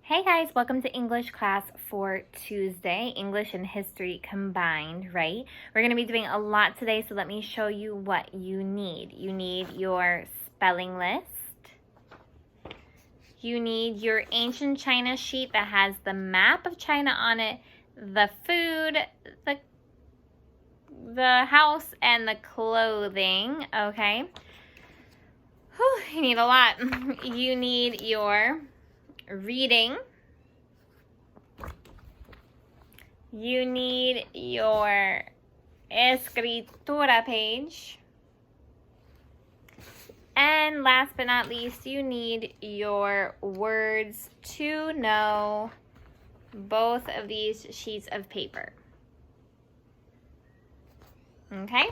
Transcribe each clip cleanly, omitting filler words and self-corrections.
Hey guys, welcome to English class for Tuesday. English and history combined, right? We're going to be doing a lot today, so let me show you what you need. You need your spelling list. You need your ancient China sheet that has the map of China on it, the food, the house, and the clothing, okay? Whew, you need a lot. You need your reading. You need your Escritura page. And last but not least, you need your words to know both of these sheets of paper. Okay?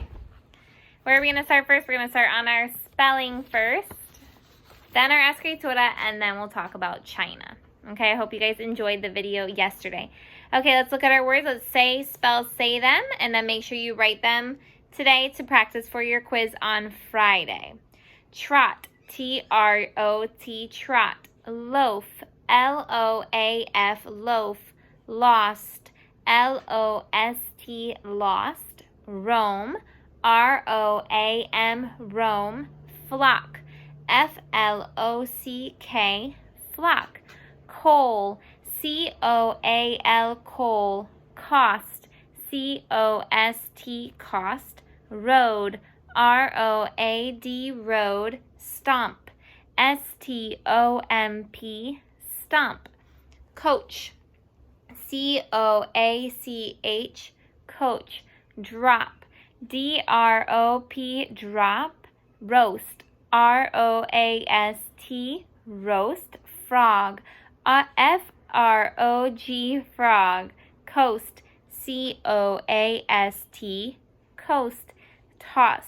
Where are we going to start first? We're going to start on our spelling first, then our Escritura, and then we'll talk about China. Okay, I hope you guys enjoyed the video yesterday. Okay, let's look at our words. Let's say, spell, say them, and then make sure you write them today to practice for your quiz on Friday. Trot, T-R-O-T, trot. Loaf, L-O-A-F, loaf. Lost, L-O-S-T, lost. Roam, R-O-A-M, roam. Flock, F-L-O-C-K, flock. Coal, C-O-A-L, coal. Cost, C-O-S-T, cost. Road, R-O-A-D, road. Stomp, S-T-O-M-P, stomp. Coach, C-O-A-C-H, coach. Drop, D-R-O-P, drop. Roast, R-O-A-S-T, roast. Frog, F-R-O-G, frog. Coast, C-O-A-S-T, coast. Toss,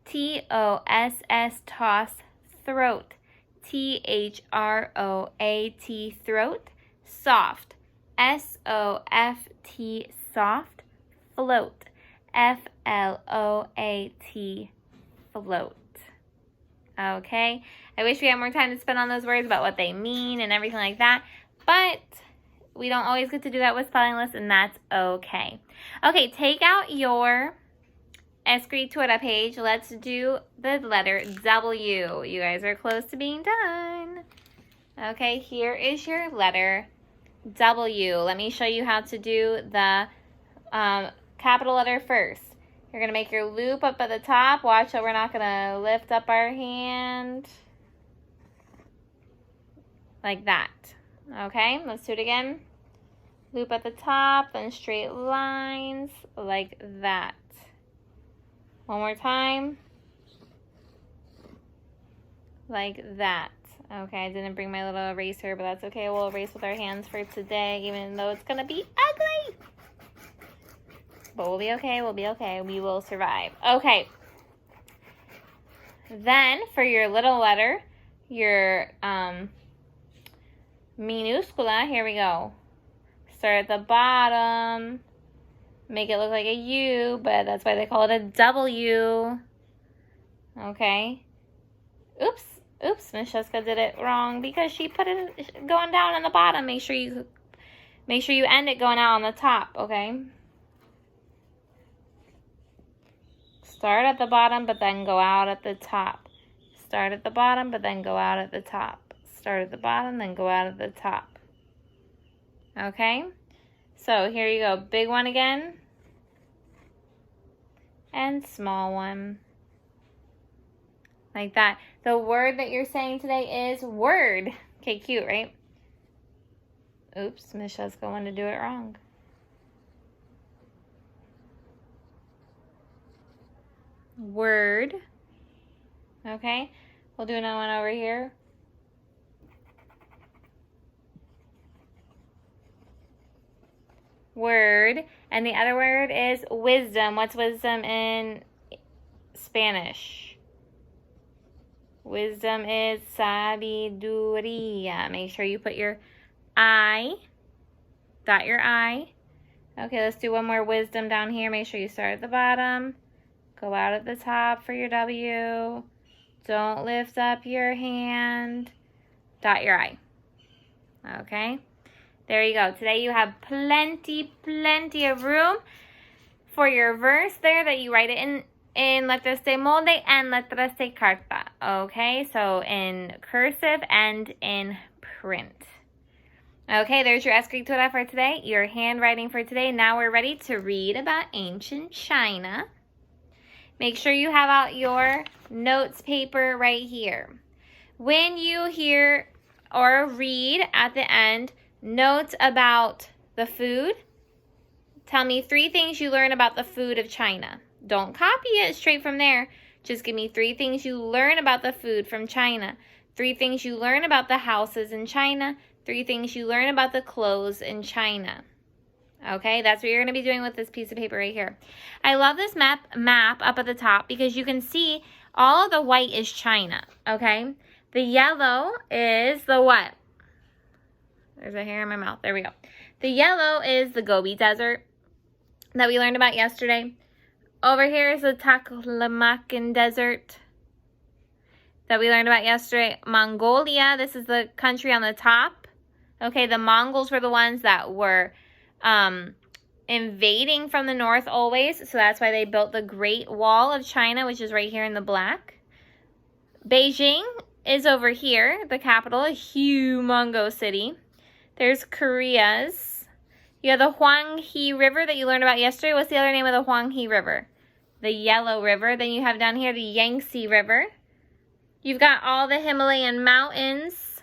T-O-S-S, toss. Throat, T-H-R-O-A-T, throat. Soft, S-O-F-T, soft. Float, F-L-O-A-T, float. Okay, I wish we had more time to spend on those words about what they mean and everything like that, but we don't always get to do that with spelling lists, and that's okay. Okay, take out your Escritura page. Let's do the letter W. You guys are close to being done. Okay, here is your letter W. Let me show you how to do the capital letter first. You're going to make your loop up at the top. Watch that we're not going to lift up our hand like that. Okay, let's do it again. Loop at the top, then straight lines like that. One more time. Like that. Okay, I didn't bring my little eraser, but that's okay. We'll erase with our hands for today, even though it's going to be ugly. But we'll be okay, we'll be okay. We will survive. Okay. Then, for your little letter, your minuscula, here we go. Start at the bottom. Make it look like a U, but that's why they call it a W. Okay. Oops, Miss Jessica did it wrong because she put it going down on the bottom. Make sure you end it going out on the top, okay? Start at the bottom, but then go out at the top. Start at the bottom, but then go out at the top. Start at the bottom, then go out at the top. Okay? So here you go. Big one again. And small one. Like that. The word that you're saying today is word. Okay, cute, right? Oops, Miss Jessica wanted to do it wrong. Word. Okay, we'll do another one over here. Word. And the other word is wisdom. What's wisdom in Spanish? Wisdom is sabiduría. Make sure you put your I, dot your I. Okay, let's do one more wisdom down here. Make sure you start at the bottom. Go out at the top for your W. Don't lift up your hand. Dot your I. Okay? There you go. Today you have plenty of room for your verse there that you write it in letras de molde and letras de carta. Okay? So in cursive and in print. Okay, there's your Escritura for today, your handwriting for today. Now we're ready to read about ancient China. Make sure you have out your notes paper right here. When you hear or read at the end notes about the food, tell me 3 things you learn about the food of China. Don't copy it straight from there. Just give me 3 things you learn about the food from China. 3 things you learn about the houses in China. 3 things you learn about the clothes in China. Okay, that's what you're going to be doing with this piece of paper right here. I love this map up at the top because you can see all of the white is China, okay? The yellow is the what? There's a hair in my mouth. There we go. The yellow is the Gobi Desert that we learned about yesterday. Over here is the Taklamakan Desert that we learned about yesterday. Mongolia, this is the country on the top. Okay, the Mongols were the ones that were invading from the north always. So that's why they built the Great Wall of China, which is right here in the black. Beijing is over here, the capital, a humongous city. There's Korea's. You have the Huanghi River that you learned about yesterday. What's the other name of the Huanghi River? The Yellow River. Then you have down here the Yangtze River. You've got all the Himalayan mountains,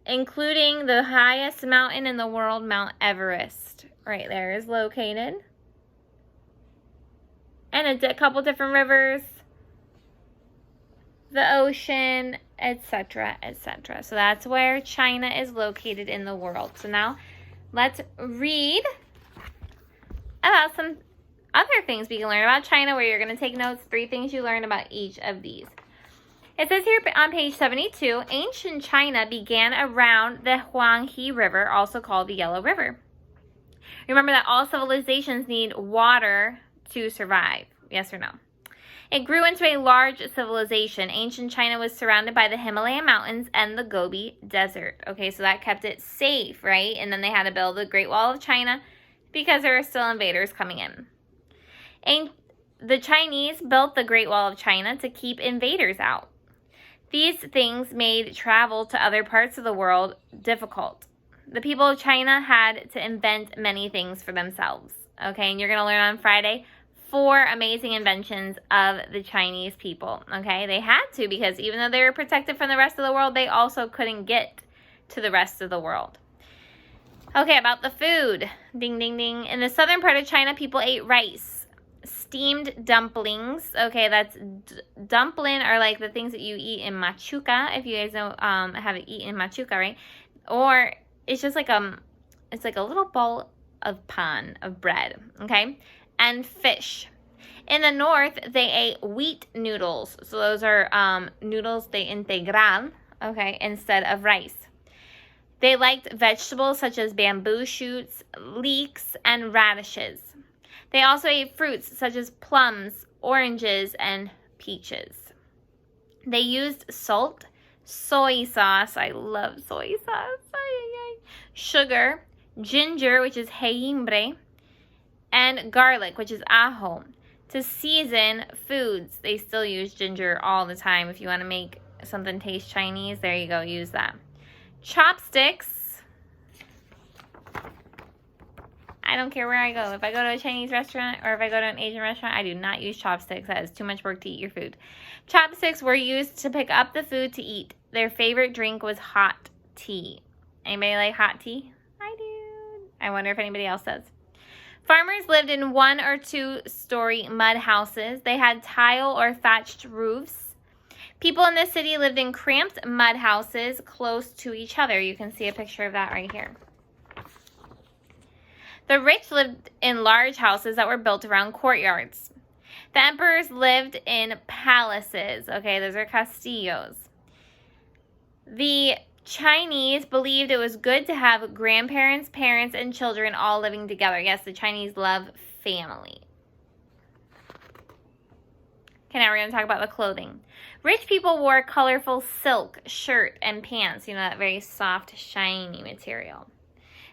including the highest mountain in the world, Mount Everest. Right there is located. And a couple different rivers, the ocean, etc., etc. So that's where China is located in the world. So now let's read about some other things we can learn about China, where you're going to take notes, 3 things you learned about each of these. It says here on page 72, ancient China began around the Huanghi River, also called the Yellow River. Remember that all civilizations need water to survive. Yes or no? It grew into a large civilization. Ancient China was surrounded by the Himalayan mountains and the Gobi Desert. Okay, so that kept it safe, right? And then they had to build the Great Wall of China because there were still invaders coming in. And the Chinese built the Great Wall of China to keep invaders out. These things made travel to other parts of the world difficult. The people of China had to invent many things for themselves. Okay, and you're going to learn on Friday 4 amazing inventions of the Chinese people. Okay, they had to, because even though they were protected from the rest of the world, they also couldn't get to the rest of the world. Okay, about the food. Ding, ding, ding. In the southern part of China, people ate rice. Steamed dumplings. Okay, that's dumpling are like the things that you eat in machuca. If you guys know, haven't eaten machuca, right? Or it's just like it's like a little bowl of pan of bread. Okay, and fish. In the north, they ate wheat noodles. So those are noodles de integral. Okay, instead of rice. They liked vegetables such as bamboo shoots, leeks, and radishes. They also ate fruits such as plums, oranges, and peaches. They used salt, soy sauce, I love soy sauce, sugar, ginger, which is jengibre, and garlic, which is ajo, to season foods. They still use ginger all the time. If you want to make something taste Chinese, there you go, use that. Chopsticks. I don't care where I go. If I go to a Chinese restaurant or if I go to an Asian restaurant, I do not use chopsticks. That is too much work to eat your food. Chopsticks were used to pick up the food to eat. Their favorite drink was hot tea. Anybody like hot tea? I do. I wonder if anybody else does. Farmers lived in 1 or 2 story mud houses. They had tile or thatched roofs. People in this city lived in cramped mud houses close to each other. You can see a picture of that right here. The rich lived in large houses that were built around courtyards. The emperors lived in palaces. Okay, those are castillos. The Chinese believed it was good to have grandparents, parents, and children all living together. Yes, the Chinese love family. Okay, now we're going to talk about the clothing. Rich people wore colorful silk shirt and pants, you know, that very soft, shiny material.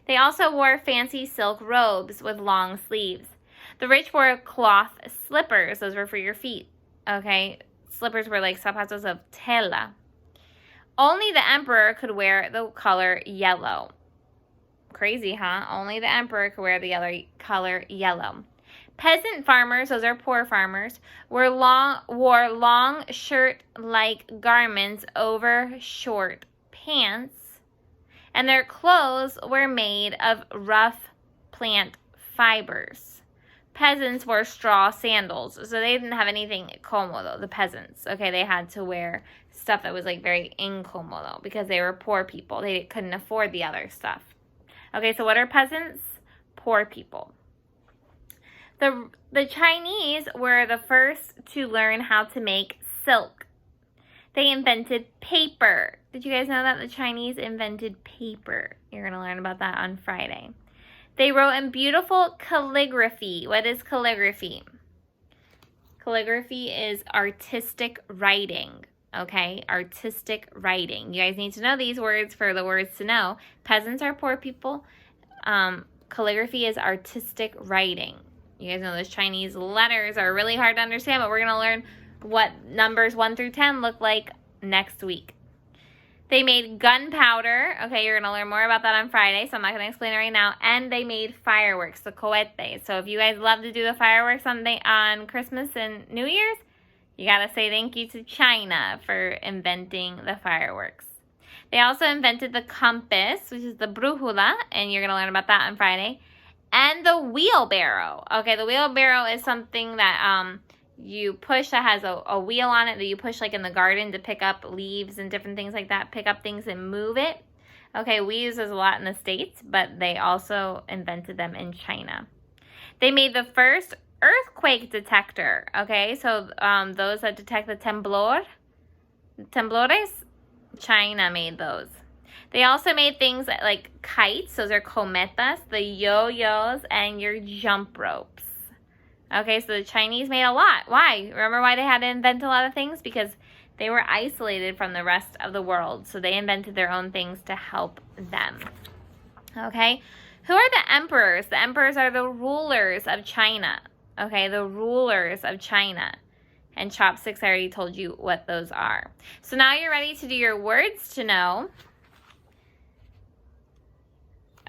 They also wore fancy silk robes with long sleeves. The rich wore cloth slippers. Those were for your feet, okay? Slippers were like zapatos of tela. Only the emperor could wear the color yellow. Crazy, huh? Only the emperor could wear the color yellow. Peasant farmers, those are poor farmers, wore long shirt-like garments over short pants, and their clothes were made of rough plant fibers. Peasants wore straw sandals, so they didn't have anything cómodo, the peasants. Okay, they had to wear stuff that was like very incómodo because they were poor people. They couldn't afford the other stuff. Okay, so what are peasants? Poor people. The Chinese were the first to learn how to make silk. They invented paper. Did you guys know that the Chinese invented paper? You're going to learn about that on Friday. They wrote in beautiful calligraphy. What is calligraphy? Calligraphy is artistic writing. Okay, artistic writing. You guys need to know these words for the words to know. Peasants are poor people. Calligraphy is artistic writing. You guys know those Chinese letters are really hard to understand, but we're going to learn what numbers 1 through 10 look like next week. They made gunpowder. Okay, you're going to learn more about that on Friday, so I'm not going to explain it right now. And they made fireworks, the cohetes. So if you guys love to do the fireworks on Christmas and New Year's, you got to say thank you to China for inventing the fireworks. They also invented the compass, which is the brújula, and you're going to learn about that on Friday. And the wheelbarrow. Okay, the wheelbarrow is something that you push that has a wheel on it that you push like in the garden to pick up leaves and different things like that. Pick up things and move it. Okay, we use this a lot in the States, but they also invented them in China. They made the first earthquake detector. Okay, so those that detect the temblores, China made those. They also made things like kites. Those are cometas, the yo-yos, and your jump ropes. Okay, so the Chinese made a lot. Why? Remember why they had to invent a lot of things? Because they were isolated from the rest of the world. So they invented their own things to help them. Okay, who are the emperors? The emperors are the rulers of China. Okay, the rulers of China. And chopsticks, I already told you what those are. So now you're ready to do your words to know.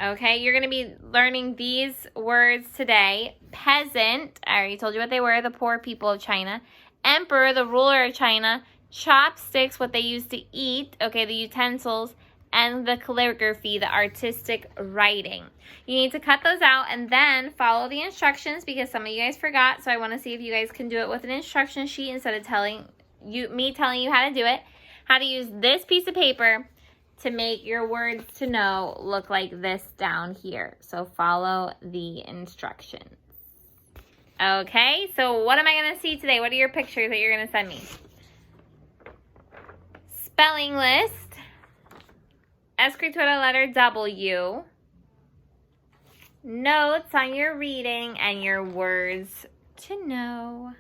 Okay, you're going to be learning these words today. Peasant, I already told you what they were, the poor people of China. Emperor, the ruler of China. Chopsticks, what they used to eat, okay, the utensils. And the calligraphy, the artistic writing. You need to cut those out and then follow the instructions because some of you guys forgot. So I want to see if you guys can do it with an instruction sheet instead of me telling you how to do it. How to use this piece of paper to make your words to know look like this down here. So follow the instructions. Okay, so what am I going to see today? What are your pictures that you're going to send me? Spelling list. Escritura letter W. Notes on your reading and your words to know.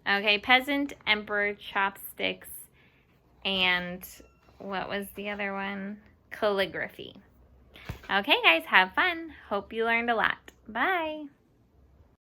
Okay, peasant, emperor, chopsticks, and what was the other one? Calligraphy. Okay, guys, have fun. Hope you learned a lot. Bye.